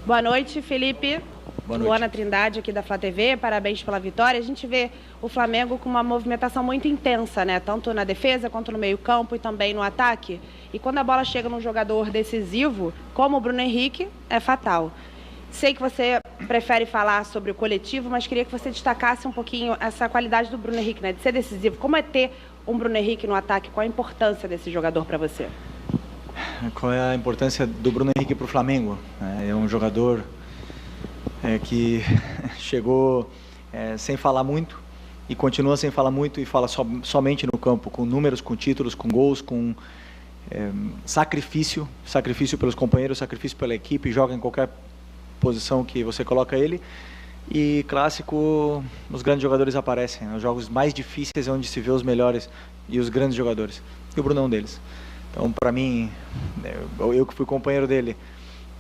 Boa noite, Felipe. Boa noite. Luana Trindade aqui da Flá TV, parabéns pela vitória. A gente vê o Flamengo com uma movimentação muito intensa, né? Tanto na defesa quanto no meio-campo e também no ataque. E quando a bola chega num jogador decisivo, como o Bruno Henrique, é fatal. Sei que você prefere falar sobre o coletivo, mas queria que você destacasse um pouquinho essa qualidade do Bruno Henrique, né? De ser decisivo. Como é ter um Bruno Henrique no ataque? Qual a importância desse jogador para você? Qual é a importância do Bruno Henrique para o Flamengo? É um jogador que chegou sem falar muito e continua sem falar muito e fala somente no campo, com números, com títulos, com gols, com sacrifício pelos companheiros, sacrifício pela equipe, joga em qualquer posição que você coloca ele. E clássico, os grandes jogadores aparecem, né? Os jogos mais difíceis é onde se vê os melhores e os grandes jogadores. E o Bruno é um deles. Então, para mim, eu que fui companheiro dele,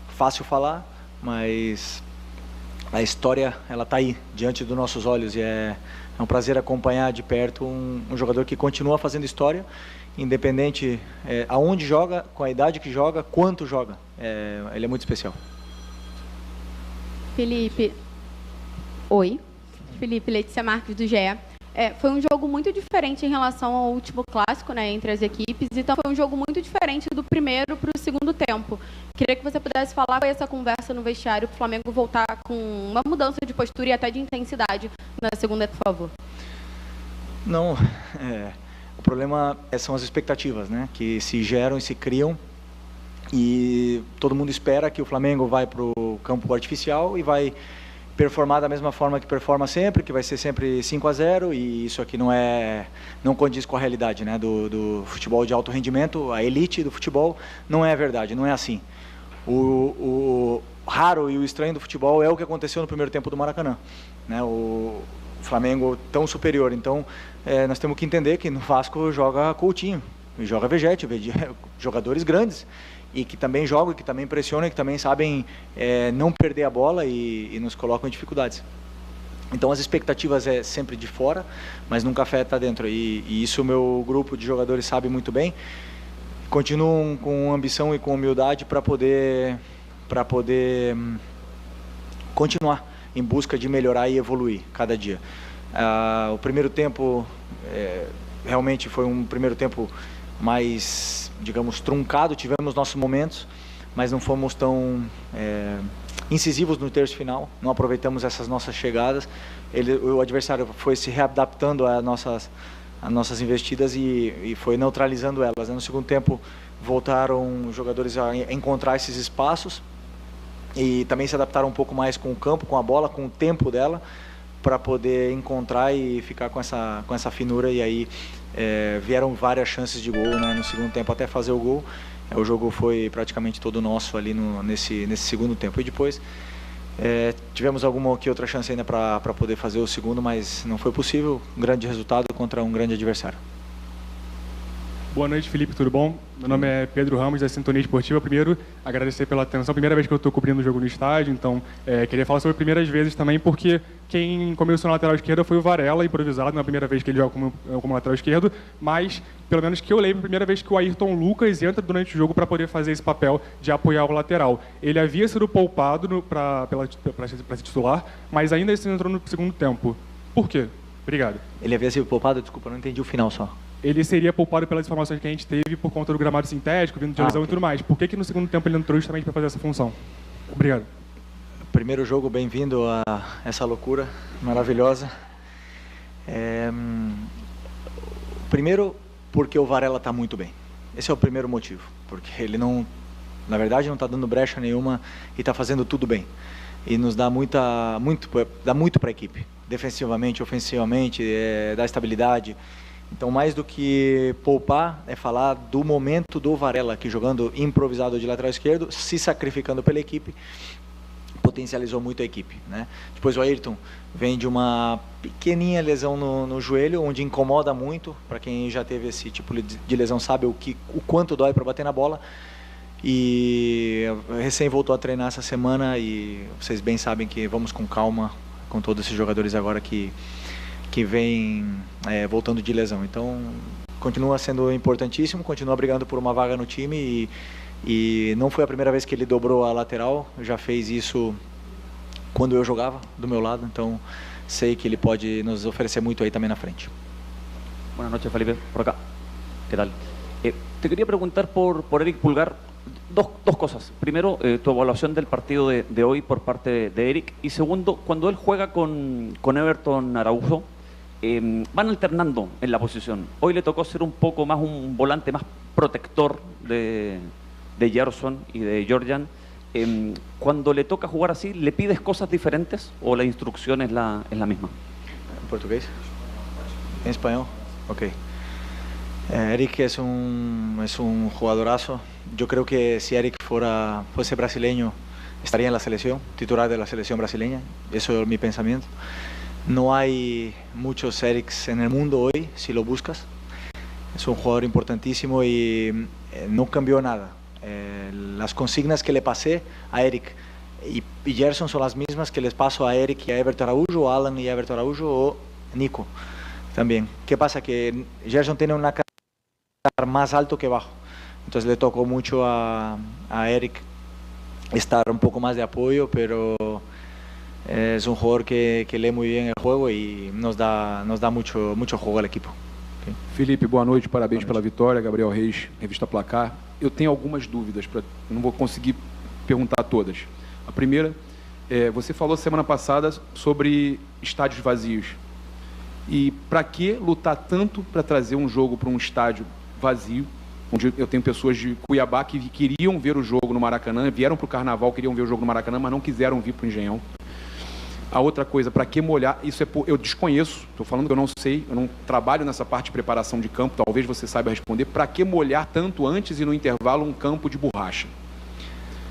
fácil falar, mas a história, ela está aí, diante dos nossos olhos, e é um prazer acompanhar de perto um jogador que continua fazendo história, independente aonde joga, com a idade que joga, quanto joga. Ele é muito especial. Felipe. Oi. Felipe, Letícia Marques, do GE. Foi um jogo muito diferente em relação ao último clássico, né, entre as equipes, então foi um jogo muito diferente do primeiro para o segundo tempo. Queria que você pudesse falar com essa conversa no vestiário para o Flamengo voltar com uma mudança de postura e até de intensidade na segunda, por favor. Não, o problema são as expectativas, né, que se geram e se criam, e todo mundo espera que o Flamengo vai para o campo artificial e vai performar da mesma forma que performa sempre, que vai ser sempre 5-0, e isso aqui não condiz com a realidade, né, do futebol de alto rendimento, a elite do futebol. Não é verdade, não é assim. O raro e o estranho do futebol é o que aconteceu no primeiro tempo do Maracanã, né, o Flamengo tão superior. Então nós temos que entender que no Vasco joga Coutinho, e joga Vegete, jogadores grandes, e que também jogam, e que também pressionam, e que também sabem não perder a bola e nos colocam em dificuldades. Então as expectativas é sempre de fora, mas nunca afeta dentro, e isso o meu grupo de jogadores sabe muito bem. Continuam com ambição e com humildade para poder continuar em busca de melhorar e evoluir cada dia. O primeiro tempo realmente foi um primeiro tempo mais, digamos, truncado. Tivemos nossos momentos, mas não fomos tão incisivos no terço final, não aproveitamos essas nossas chegadas. O adversário foi se readaptando às nossas investidas e foi neutralizando elas, né? No segundo tempo voltaram os jogadores a encontrar esses espaços e também se adaptaram um pouco mais com o campo, com a bola, com o tempo dela, para poder encontrar e ficar com essa finura. E aí vieram várias chances de gol, né, no segundo tempo até fazer o gol. O jogo foi praticamente todo nosso ali nesse segundo tempo. E depois tivemos alguma que outra chance ainda para poder fazer o segundo, mas não foi possível. Um grande resultado contra um grande adversário. Boa noite, Felipe, tudo bom? Meu nome é Pedro Ramos, da Sintonia Esportiva. Primeiro, agradecer pela atenção. Primeira vez que eu estou cobrindo o jogo no estádio, então queria falar sobre primeiras vezes também, porque quem começou na lateral esquerda foi o Varela, improvisado, na primeira vez que ele joga como lateral esquerdo, mas, pelo menos que eu lembro, a primeira vez que o Ayrton Lucas entra durante o jogo para poder fazer esse papel de apoiar o lateral. Ele havia sido poupado para ser titular, mas ainda assim entrou no segundo tempo. Por quê? Obrigado. Ele havia sido poupado? Desculpa, não entendi o final só. Ele seria poupado pelas informações que a gente teve por conta do gramado sintético, vindo de lesão e tudo mais. Por que no segundo tempo ele entrou justamente para fazer essa função? Obrigado. Primeiro jogo, bem-vindo a essa loucura maravilhosa. Primeiro, porque o Varela está muito bem. Esse é o primeiro motivo. Porque ele não, na verdade, não está dando brecha nenhuma e está fazendo tudo bem. E nos dá muito para a equipe. Defensivamente, ofensivamente, dá estabilidade. Então, mais do que poupar, é falar do momento do Varela, que jogando improvisado de lateral esquerdo, se sacrificando pela equipe, potencializou muito a equipe, né? Depois o Ayrton vem de uma pequenininha lesão no joelho, onde incomoda muito. Para quem já teve esse tipo de lesão sabe o quanto dói para bater na bola. E recém voltou a treinar essa semana, e vocês bem sabem que vamos com calma com todos esses jogadores agora que vem voltando de lesão. Então, continua sendo importantíssimo, continua brigando por uma vaga no time E não foi a primeira vez que ele dobrou a lateral, já fez isso quando eu jogava do meu lado, então sei que ele pode nos oferecer muito aí também na frente. Buenas noches, Felipe, por acá. ¿Qué tal? Te quería preguntar por Eric Pulgar dos cosas. Primero, tu evaluación del partido de hoy por parte de Eric. Y segundo, cuando él juega con Everton Araujo, van alternando en la posición. Hoy le tocó ser un poco más un volante más protector de Gerson y de Georgian. Cuando le toca jugar así, ¿le pides cosas diferentes o la instrucción es la misma? ¿En portugués? ¿En español? Ok. Eric es un jugadorazo. Yo creo que si Eric fuese brasileño, estaría en la selección, titular de la selección brasileña. Eso es mi pensamiento. No hay muchos Erics en el mundo hoy, si lo buscas. Es un jugador importantísimo y no cambió nada. Las consignas que le pasé a Eric y Gerson son las mismas que les paso a Eric y a Everton Araújo, o Alan y a Everton Araújo, o Nico también. ¿Qué pasa? Que Gerson tiene una cara más alto que bajo. Entonces le tocó mucho a Eric estar un poco más de apoyo, pero es un jugador que lee muy bien el juego y nos da mucho juego al equipo. Okay. Felipe, boa noite, parabéns pela vitória. Gabriel Reis, Revista Placar. Eu tenho algumas dúvidas, não vou conseguir perguntar todas. A primeira, você falou semana passada sobre estádios vazios. E para que lutar tanto para trazer um jogo para um estádio vazio, onde eu tenho pessoas de Cuiabá que queriam ver o jogo no Maracanã, vieram para o Carnaval, queriam ver o jogo no Maracanã, mas não quiseram vir para o Engenhão. A outra coisa, para que molhar, isso eu desconheço, estou falando que eu não sei, eu não trabalho nessa parte de preparação de campo, talvez você saiba responder, para que molhar tanto antes e no intervalo um campo de borracha?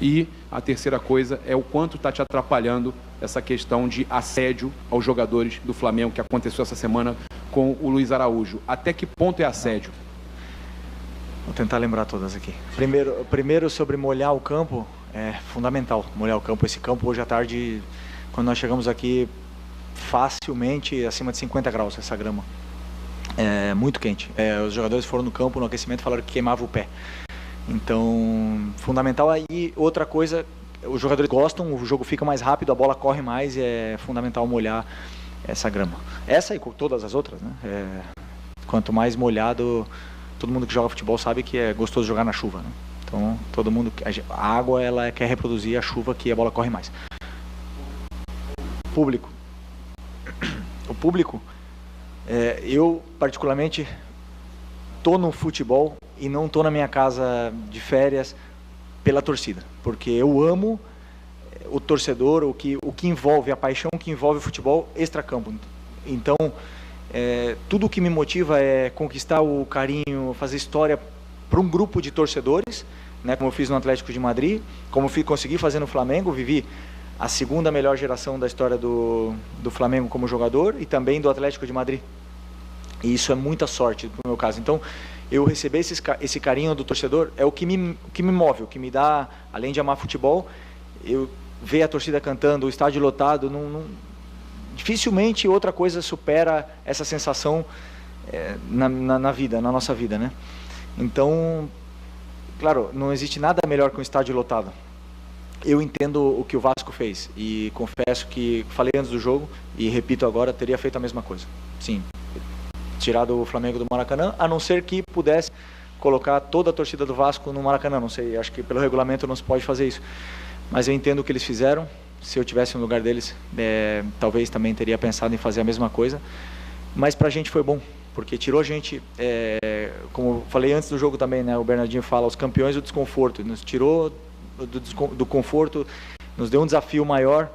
E a terceira coisa é o quanto está te atrapalhando essa questão de assédio aos jogadores do Flamengo, que aconteceu essa semana com o Luiz Araújo. Até que ponto é assédio? Vou tentar lembrar todas aqui. Primeiro sobre molhar o campo, é fundamental molhar o campo. Esse campo hoje à tarde, quando nós chegamos aqui, facilmente acima de 50 graus essa grama. É muito quente. Os jogadores foram no campo, no aquecimento, falaram que queimava o pé. Então, fundamental. Aí, outra coisa, os jogadores gostam, o jogo fica mais rápido, a bola corre mais, e é fundamental molhar essa grama. Essa e com todas as outras, né? Quanto mais molhado, todo mundo que joga futebol sabe que é gostoso jogar na chuva, né? Então, todo mundo, a água, ela quer reproduzir a chuva, que a bola corre mais. Público. O público, eu particularmente tô no futebol e não tô na minha casa de férias pela torcida, porque eu amo o torcedor, o que envolve, a paixão que envolve o futebol extracampo. Então, tudo que me motiva é conquistar o carinho, fazer história para um grupo de torcedores, né, como eu fiz no Atlético de Madrid, como eu consegui fazer no Flamengo, vivi a segunda melhor geração da história do Flamengo como jogador e também do Atlético de Madrid. E isso é muita sorte no meu caso. Então, eu receber esse carinho do torcedor é o que me move, o que me dá, além de amar futebol, eu ver a torcida cantando, o estádio lotado, dificilmente outra coisa supera essa sensação na vida, na nossa vida, né? Então, claro, não existe nada melhor que um estádio lotado. Eu entendo o que o Vasco fez e confesso que falei antes do jogo e repito agora, teria feito a mesma coisa. Sim, tirado o Flamengo do Maracanã, a não ser que pudesse colocar toda a torcida do Vasco no Maracanã. Não sei, acho que pelo regulamento não se pode fazer isso. Mas eu entendo o que eles fizeram. Se eu tivesse no lugar deles, talvez também teria pensado em fazer a mesma coisa. Mas para a gente foi bom, porque tirou a gente, como falei antes do jogo também, né, o Bernardinho fala, os campeões do desconforto, nos tirou do conforto, nos deu um desafio maior,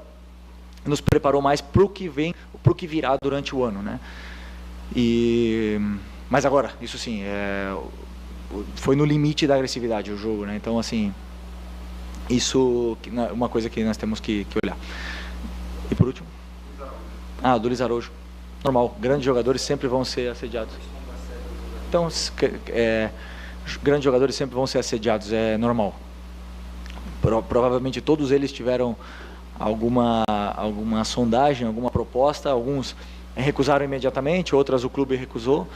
nos preparou mais para o que vem, para o que virá durante o ano, né? Mas agora, isso sim, foi no limite da agressividade o jogo, né? Então, assim, isso é uma coisa que nós temos que olhar. E por último? Do Luiz Araújo. Normal, grandes jogadores sempre vão ser assediados. Então, grandes jogadores sempre vão ser assediados, é normal. Provavelmente todos eles tiveram alguma sondagem, alguma proposta, alguns recusaram imediatamente, outras o clube recusou,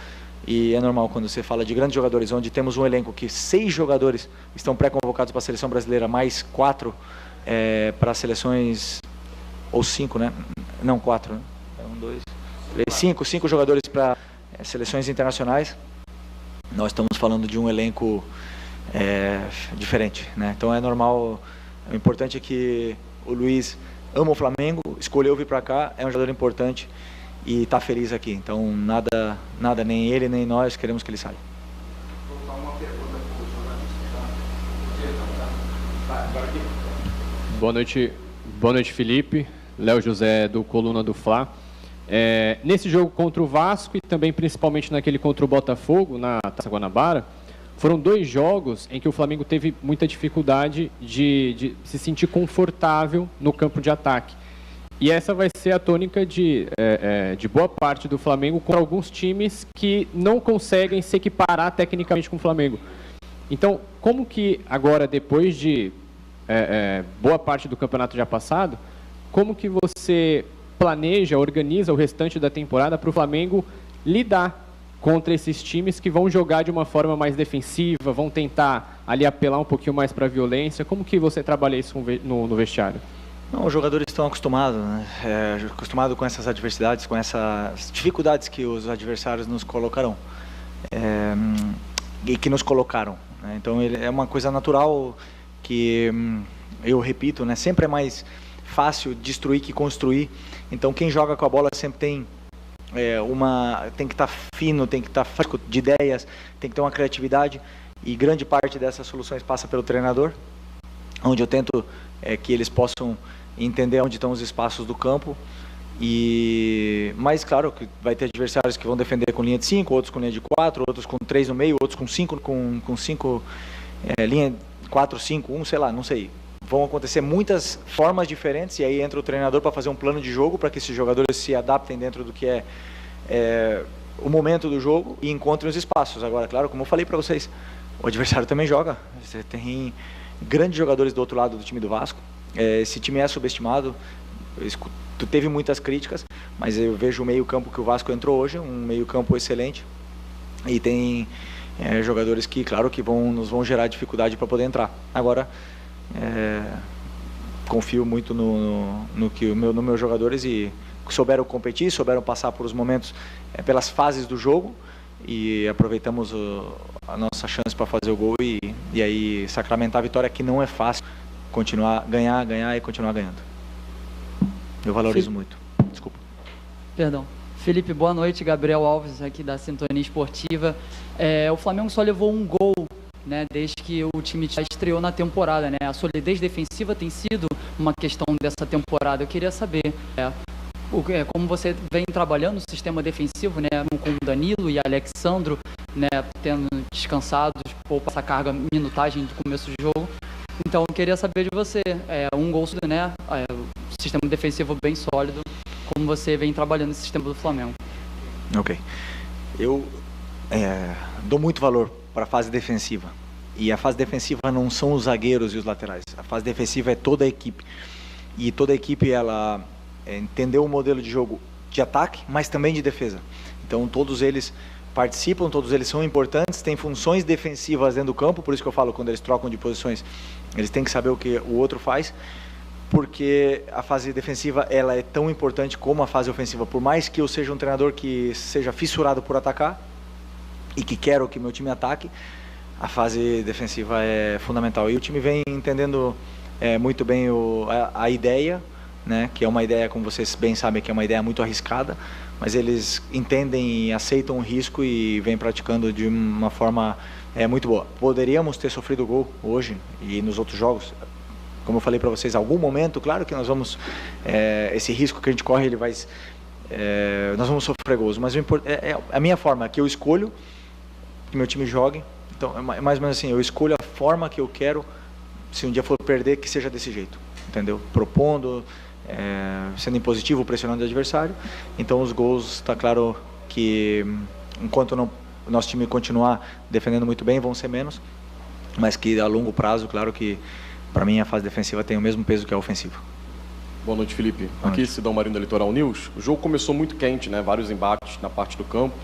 E é normal quando você fala de grandes jogadores, onde temos um elenco que 6 jogadores estão pré-convocados para a seleção brasileira, mais 4 para seleções, ou 5, né? Não, 4, né? 1, 2, 3, 5 jogadores para seleções internacionais. Nós estamos falando de um elenco diferente, né? Então é normal. O importante é que o Luiz ama o Flamengo, escolheu vir para cá, é um jogador importante e está feliz aqui. Então nada, nem ele nem nós queremos que ele saia. Boa noite, Felipe. Léo José, do Coluna do Fla. Nesse jogo contra o Vasco e também principalmente naquele contra o Botafogo, na Taça Guanabara, foram 2 jogos em que o Flamengo teve muita dificuldade de se sentir confortável no campo de ataque. E essa vai ser a tônica de boa parte do Flamengo contra alguns times que não conseguem se equiparar tecnicamente com o Flamengo. Então, como que agora, depois de boa parte do campeonato já passado, como que você planeja, organiza o restante da temporada para o Flamengo lidar contra esses times que vão jogar de uma forma mais defensiva, vão tentar ali apelar um pouquinho mais para a violência? Como que você trabalha isso no vestiário? Não, os jogadores estão acostumados, né? Acostumados com essas adversidades, com essas dificuldades que os adversários nos colocarão e que nos colocaram, né? Então é uma coisa natural que eu repito, né? Sempre é mais fácil destruir que construir. Então quem joga com a bola sempre tem tem que estar fino, tem que estar fresco de ideias, tem que ter uma criatividade, e grande parte dessas soluções passa pelo treinador, onde eu tento que eles possam entender onde estão os espaços do campo. Mas claro que vai ter adversários que vão defender com linha de 5, outros com linha de 4, outros com 3 no meio, outros com 5, linha 4, 5, 1, sei lá, não sei. Vão acontecer muitas formas diferentes, e aí entra o treinador para fazer um plano de jogo para que esses jogadores se adaptem dentro do que o momento do jogo e encontrem os espaços. Agora, claro, como eu falei para vocês, o adversário também joga. Você tem grandes jogadores do outro lado do time do Vasco. Esse time é subestimado. Teve muitas críticas, mas eu vejo o meio-campo que o Vasco entrou hoje, um meio-campo excelente. E tem jogadores que, claro, que nos vão gerar dificuldade para poder entrar. Agora, confio muito nos meus jogadores, e souberam competir, souberam passar por os momentos, pelas fases do jogo, e aproveitamos a nossa chance para fazer o gol e aí sacramentar a vitória, que não é fácil, ganhar e continuar ganhando. Eu valorizo muito. Desculpa. Perdão. Felipe, boa noite. Gabriel Alves, aqui da Sintonia Esportiva. O Flamengo só levou um gol, né, desde que o time estreou na temporada, né? A solidez defensiva tem sido uma questão dessa temporada. Eu queria saber como você vem trabalhando o sistema defensivo, né, com o Danilo e Alexandro, né, tendo descansados, poupa essa carga, minutagem do começo do jogo. Então, eu queria saber de você, um gol, né, sistema defensivo bem sólido, como você vem trabalhando esse sistema do Flamengo. Ok. Eu dou muito valor para a fase defensiva. E a fase defensiva não são os zagueiros e os laterais. A fase defensiva é toda a equipe. E toda a equipe, ela entendeu o modelo de jogo de ataque, mas também de defesa. Então, todos eles participam, todos eles são importantes, têm funções defensivas dentro do campo. Por isso que eu falo, quando eles trocam de posições, eles têm que saber o que o outro faz, porque a fase defensiva, ela é tão importante como a fase ofensiva. Por mais que eu seja um treinador que seja fissurado por atacar e que quero que meu time ataque, a fase defensiva é fundamental. E o time vem entendendo muito bem a ideia, né, que é uma ideia, como vocês bem sabem, que é uma ideia muito arriscada, mas eles entendem e aceitam o risco e vêm praticando de uma forma muito boa. Poderíamos ter sofrido gol hoje e nos outros jogos. Como eu falei para vocês, em algum momento, claro que nós vamos, esse risco que a gente corre, nós vamos sofrer gols, mas a minha forma, que eu escolho que meu time jogue. Então, é mais ou menos assim, eu escolho a forma que eu quero, se um dia for perder, que seja desse jeito, entendeu? Propondo, sendo impositivo, pressionando o adversário. Então, os gols, está claro que, enquanto o nosso time continuar defendendo muito bem, vão ser menos, mas que a longo prazo, claro que, para mim, a fase defensiva tem o mesmo peso que a ofensiva. Boa noite, Felipe. Boa Aqui, noite. Sidão Marinho da Litoral News. O jogo começou muito quente, né? Vários embates na parte do campo.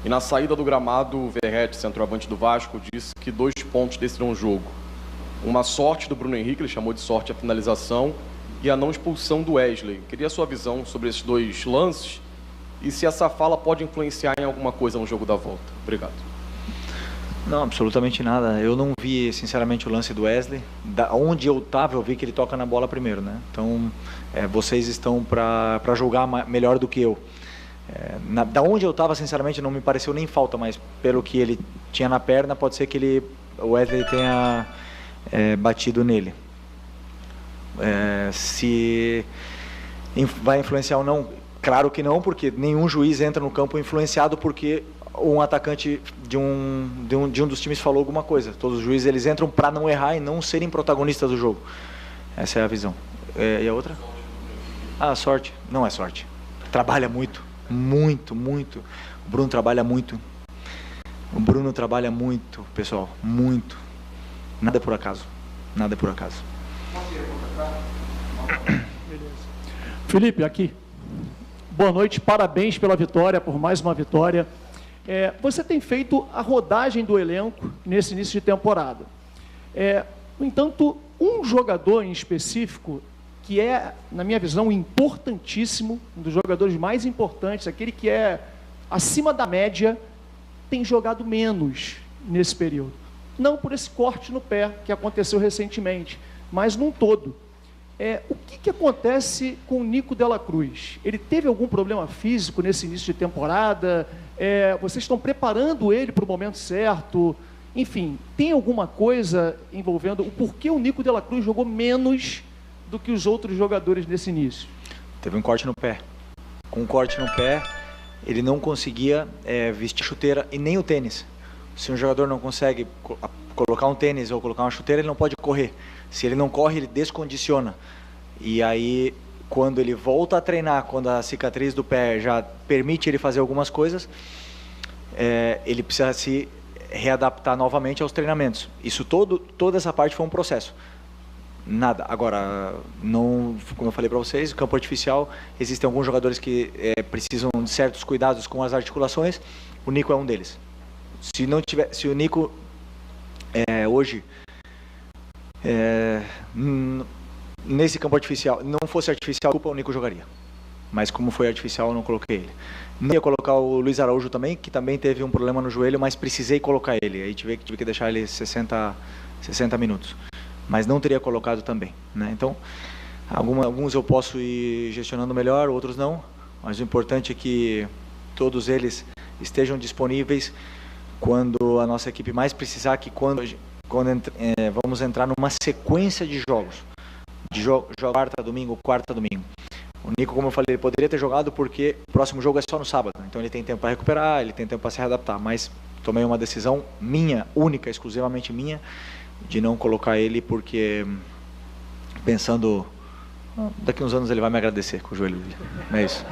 E na saída do gramado, o Verratti, centroavante do Vasco, disse que 2 pontos decidirão o jogo. Uma sorte do Bruno Henrique, ele chamou de sorte a finalização, e a não expulsão do Wesley. Queria a sua visão sobre esses 2 lances e se essa fala pode influenciar em alguma coisa no jogo da volta. Obrigado. Não, absolutamente nada. Eu não vi, sinceramente, o lance do Wesley. Onde eu estava, eu vi que ele toca na bola primeiro, né? Então, vocês estão para julgar melhor do que eu. Da onde eu estava, sinceramente, não me pareceu nem falta, mas pelo que ele tinha na perna, pode ser que o Wesley tenha batido nele. Se vai influenciar ou não, claro que não, porque nenhum juiz entra no campo influenciado porque um atacante de um dos times falou alguma coisa. Todos os juízes eles entram para não errar e não serem protagonistas do jogo. Essa é a visão. E a outra? Sorte. Não é sorte. Trabalha muito. Muito, muito. O Bruno trabalha muito. O Bruno trabalha muito, pessoal. Muito. Nada é por acaso. Nada é por acaso. Felipe, aqui. Boa noite, parabéns pela vitória, por mais uma vitória. Você tem feito a rodagem do elenco nesse início de temporada. No entanto, um jogador em específico, que é, na minha visão, importantíssimo, um dos jogadores mais importantes, aquele que é acima da média, tem jogado menos nesse período. Não por esse corte no pé que aconteceu recentemente, mas num todo. O que acontece com o Nico Dela Cruz? Ele teve algum problema físico nesse início de temporada? Vocês estão preparando ele para o momento certo? Enfim, tem alguma coisa envolvendo o porquê o Nico Dela Cruz jogou menos do que os outros jogadores nesse início? Teve um corte no pé. Com um corte no pé, ele não conseguia vestir chuteira e nem o tênis. Se um jogador não consegue colocar um tênis ou colocar uma chuteira, ele não pode correr. Se ele não corre, ele descondiciona. E aí, quando ele volta a treinar, quando a cicatriz do pé já permite ele fazer algumas coisas, ele precisa se readaptar novamente aos treinamentos. Toda essa parte foi um processo. Nada. Agora, não, como eu falei para vocês, o campo artificial, existem alguns jogadores que precisam de certos cuidados com as articulações. O Nico é um deles. Se o Nico hoje nesse campo artificial não fosse artificial, o Nico jogaria. Mas como foi artificial, eu não coloquei ele. Não ia colocar o Luiz Araújo também, que também teve um problema no joelho, mas precisei colocar ele. Aí tive que deixar ele 60 minutos. Mas não teria colocado também, né? Então, alguns eu posso ir gestionando melhor, outros não. Mas o importante é que todos eles estejam disponíveis quando a nossa equipe mais precisar, que quando vamos entrar numa sequência de jogos. Quarta, domingo. O Nico, como eu falei, ele poderia ter jogado porque o próximo jogo é só no sábado. Então ele tem tempo para recuperar, ele tem tempo para se readaptar. Mas tomei uma decisão minha, única, exclusivamente minha, de não colocar ele porque pensando, daqui uns anos ele vai me agradecer com o joelho dele. É isso.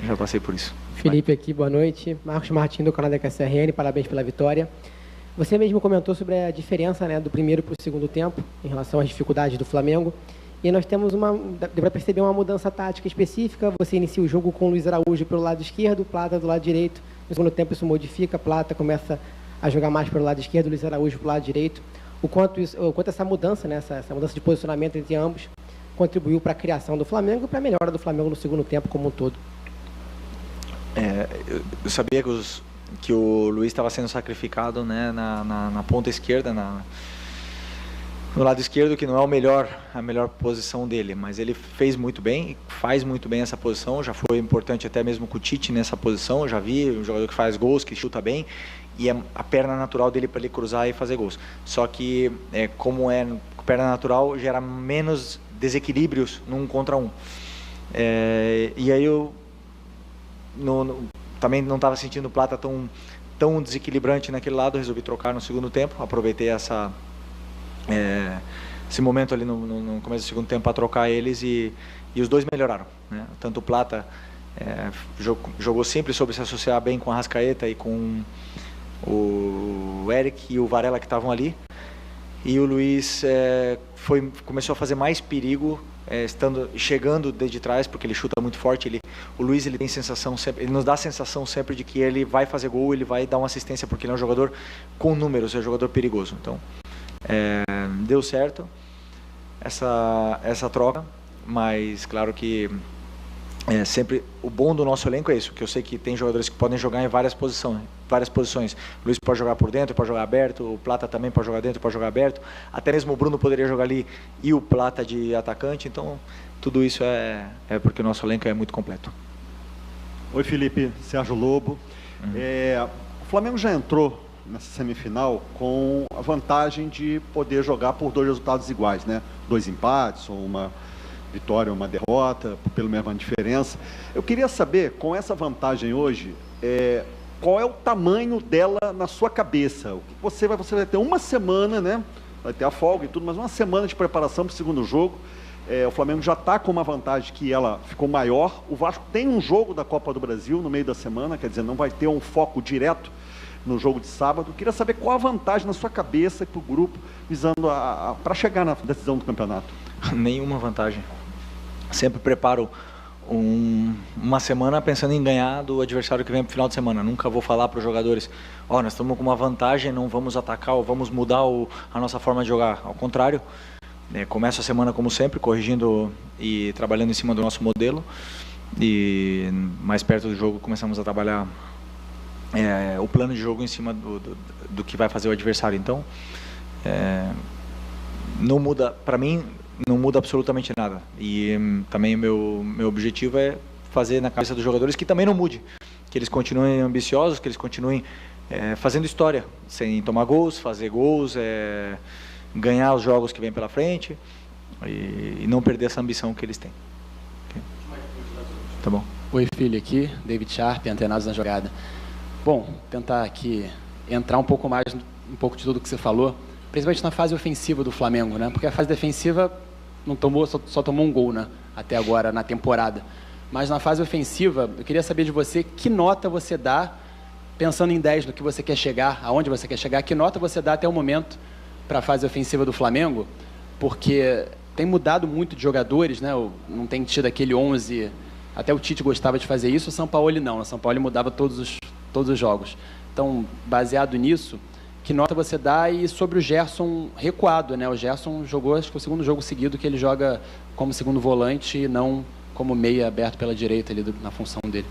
Já passei por isso. Felipe aqui, boa noite. Marcos Martins do canal da KCRN, parabéns pela vitória. Você mesmo comentou sobre a diferença, né, do primeiro para o segundo tempo, em relação às dificuldades do Flamengo. E nós temos deu para perceber uma mudança tática específica. Você inicia o jogo com o Luiz Araújo pelo lado esquerdo, Plata do lado direito. No segundo tempo isso modifica, Plata começa a jogar mais pelo lado esquerdo, Luiz Araújo pelo lado direito. O quanto essa mudança, né, essa mudança de posicionamento entre ambos, contribuiu para a criação do Flamengo e para a melhora do Flamengo no segundo tempo como um todo. Eu sabia que o Luiz estava sendo sacrificado, né, na ponta esquerda, no lado esquerdo, que não é a melhor posição dele, mas ele fez muito bem, faz muito bem essa posição, já foi importante até mesmo com o Tite nessa posição, eu já vi um jogador que faz gols, que chuta bem, e é a perna natural dele para ele cruzar e fazer gols. Só que, como perna natural, gera menos desequilíbrios num contra um. E aí eu também não estava sentindo o Plata tão desequilibrante naquele lado, resolvi trocar no segundo tempo, aproveitei esse momento ali no começo do segundo tempo para trocar eles e os dois melhoraram, né? Tanto o Plata jogou simples, soube se associar bem com a Arrascaeta e com o Eric e o Varela que estavam ali, E o Luiz começou a fazer mais perigo, chegando desde trás, porque ele chuta muito forte. O Luiz ele tem sensação sempre, ele nos dá a sensação sempre de que ele vai fazer gol, ele vai dar uma assistência, porque ele é um jogador com números, é um jogador perigoso. Então, deu certo essa troca, mas claro que sempre o bom do nosso elenco é isso, que eu sei que tem jogadores que podem jogar em várias posições. O Luiz pode jogar por dentro, pode jogar aberto, o Plata também pode jogar dentro, pode jogar aberto, até mesmo o Bruno poderia jogar ali e o Plata de atacante. Então tudo isso é porque o nosso elenco é muito completo. Oi, Felipe, Sérgio Lobo. O Flamengo já entrou nessa semifinal com a vantagem de poder jogar por 2 resultados iguais, né? 2 empates ou uma vitória ou uma derrota, pelo mesma diferença. Eu queria saber, com essa vantagem hoje, qual é o tamanho dela na sua cabeça? O que você vai ter uma semana, né? Vai ter a folga e tudo, mas uma semana de preparação para o segundo jogo. O Flamengo já está com uma vantagem que ela ficou maior. O Vasco tem um jogo da Copa do Brasil no meio da semana, quer dizer, não vai ter um foco direto no jogo de sábado. Queria saber qual a vantagem na sua cabeça para o grupo, visando para chegar na decisão do campeonato. Nenhuma vantagem. Sempre preparo uma semana pensando em ganhar do adversário que vem para o final de semana. Nunca vou falar para os jogadores, nós estamos com uma vantagem, não vamos atacar ou vamos mudar a nossa forma de jogar. Ao contrário, começo a semana como sempre, corrigindo e trabalhando em cima do nosso modelo, e mais perto do jogo começamos a trabalhar o plano de jogo em cima do que vai fazer o adversário. Então, não muda, para mim, não muda absolutamente nada. E também meu objetivo é fazer na cabeça dos jogadores que também não mude, que eles continuem ambiciosos, que eles continuem fazendo história, sem tomar gols, fazer gols, ganhar os jogos que vem pela frente e não perder essa ambição que eles têm. Okay. Tá bom. Oi, filho, aqui, David Sharp, Antenados na Jogada. Bom, tentar aqui entrar um pouco de tudo que você falou, principalmente na fase ofensiva do Flamengo, né? Porque a fase defensiva não tomou, só tomou um gol, né? Até agora na temporada. Mas na fase ofensiva, eu queria saber de você que nota você dá, pensando em 10 no que você quer chegar, aonde você quer chegar, que nota você dá até o momento para a fase ofensiva do Flamengo, porque tem mudado muito de jogadores, né? Não tem tido aquele 11, até o Tite gostava de fazer isso, o Sampaoli não, o Sampaoli mudava todos os jogos. Então, baseado nisso, que nota você dá? E sobre o Gerson recuado, né? O Gerson jogou, acho que o segundo jogo seguido que ele joga como segundo volante e não como meia aberto pela direita ali na função dele.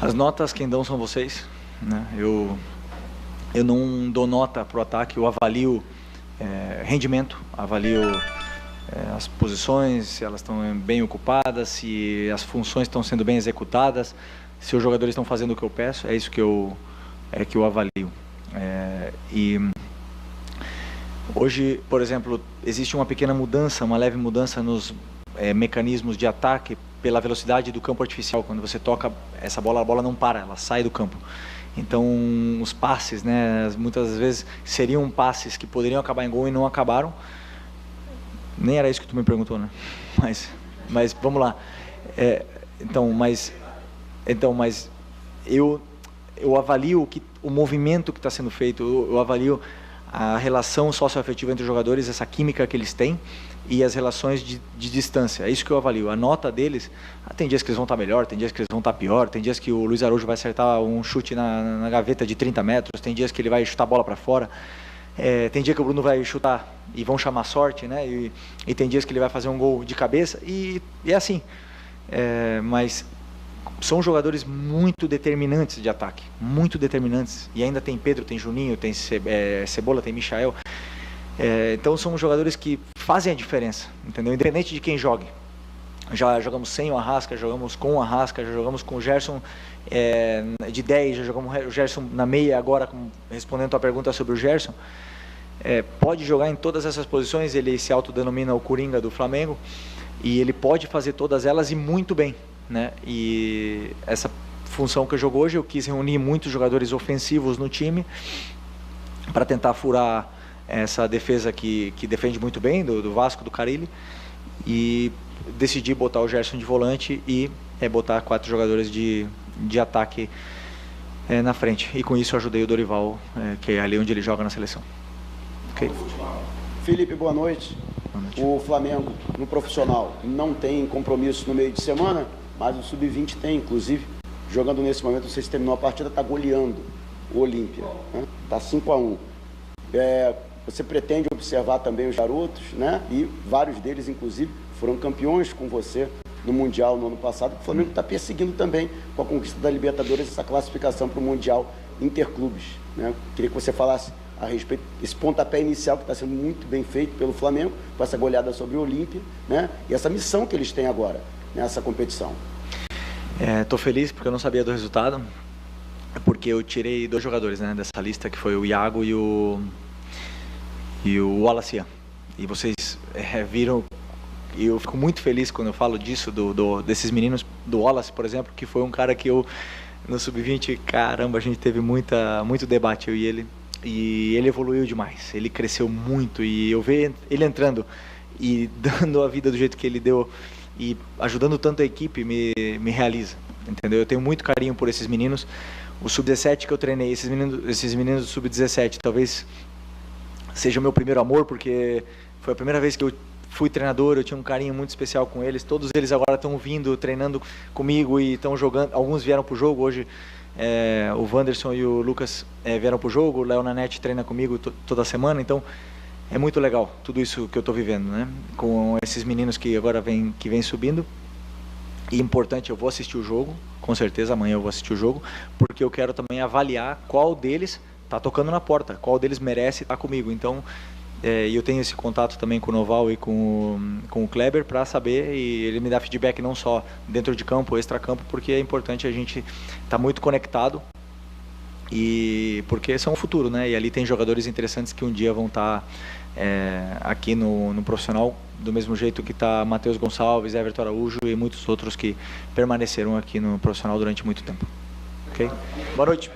As notas quem dão são vocês, né? Eu não dou nota para o ataque, eu avalio rendimento, avalio as posições, se elas estão bem ocupadas, se as funções estão sendo bem executadas, se os jogadores estão fazendo o que eu peço, é isso que eu avalio. E hoje, por exemplo, existe uma pequena mudança, uma leve mudança nos mecanismos de ataque pela velocidade do campo artificial. Quando você toca essa bola, a bola não para, ela sai do campo. Então, os passes, né, muitas vezes seriam passes que poderiam acabar em gol e não acabaram. Nem era isso que tu me perguntou, né? Mas vamos lá. Mas eu avalio o movimento que está sendo feito, eu avalio a relação socioafetiva entre os jogadores, essa química que eles têm e as relações de distância. É isso que eu avalio. A nota deles, tem dias que eles vão estar melhor, tem dias que eles vão estar pior, tem dias que o Luiz Araújo vai acertar um chute na gaveta de 30 metros, tem dias que ele vai chutar a bola para fora, tem dia que o Bruno vai chutar e vão chamar sorte, né? E tem dias que ele vai fazer um gol de cabeça e é assim. Mas são jogadores muito determinantes de ataque, muito determinantes. E ainda tem Pedro, tem Juninho, tem Cebola, tem Michael. Então são jogadores que fazem a diferença, entendeu? Independente de quem jogue. Já jogamos sem o Arrasca, jogamos com o Arrasca, já jogamos com o Gerson de 10, já jogamos o Gerson na meia. Agora, respondendo a tua pergunta sobre o Gerson, pode jogar em todas essas posições. Ele se autodenomina o Coringa do Flamengo e ele pode fazer todas elas e muito bem, né? E essa função que eu jogo hoje, eu quis reunir muitos jogadores ofensivos no time para tentar furar essa defesa que defende muito bem, do Vasco, do Carille, e decidi botar o Gerson de volante e botar 4 jogadores de ataque na frente. E com isso eu ajudei o Dorival, que é ali onde ele joga na seleção. Ok. Felipe, boa noite. O Flamengo, no profissional, não tem compromisso no meio de semana, mas o Sub-20 tem, inclusive, jogando nesse momento, não sei se terminou a partida, está goleando o Olímpia. Está 5-1. Você pretende observar também os garotos, né? E vários deles, inclusive, foram campeões com você no Mundial no ano passado. O Flamengo está perseguindo também, com a conquista da Libertadores, essa classificação para o Mundial Interclubes, né? Queria que você falasse a respeito desse pontapé inicial que está sendo muito bem feito pelo Flamengo, com essa goleada sobre o Olímpia, né? E essa missão que eles têm agora nessa competição. Estou feliz porque eu não sabia do resultado, porque eu tirei 2 jogadores, né, dessa lista, que foi o Iago e o Wallace. E vocês viram, e eu fico muito feliz quando eu falo disso, desses meninos, do Wallace, por exemplo, que foi um cara que eu, no Sub-20, caramba, a gente teve muito debate, eu e ele. E ele evoluiu demais, ele cresceu muito, e eu ver ele entrando e dando a vida do jeito que ele deu e ajudando tanto a equipe me realiza, entendeu? Eu tenho muito carinho por esses meninos. O Sub-17 que eu treinei, esses meninos do Sub-17 talvez seja o meu primeiro amor, porque foi a primeira vez que eu fui treinador, eu tinha um carinho muito especial com eles. Todos eles agora estão vindo, treinando comigo e estão jogando. Alguns vieram para o jogo hoje. O Wanderson e o Lucas vieram para o jogo, o Léo Nanete treina comigo toda semana, então é muito legal tudo isso que eu estou vivendo, né? Com esses meninos que agora vêm subindo. E importante, eu vou assistir o jogo, com certeza amanhã eu vou assistir o jogo, porque eu quero também avaliar qual deles está tocando na porta, qual deles merece estar comigo. Então, eu tenho esse contato também com o Noval e com o Kleber para saber, e ele me dá feedback não só dentro de campo, extra-campo, porque é importante a gente estar muito conectado, e porque são o futuro, né? E ali tem jogadores interessantes que um dia vão estar aqui no profissional, do mesmo jeito que está Matheus Gonçalves, Everton Araújo e muitos outros que permaneceram aqui no profissional durante muito tempo. Ok? Boa noite.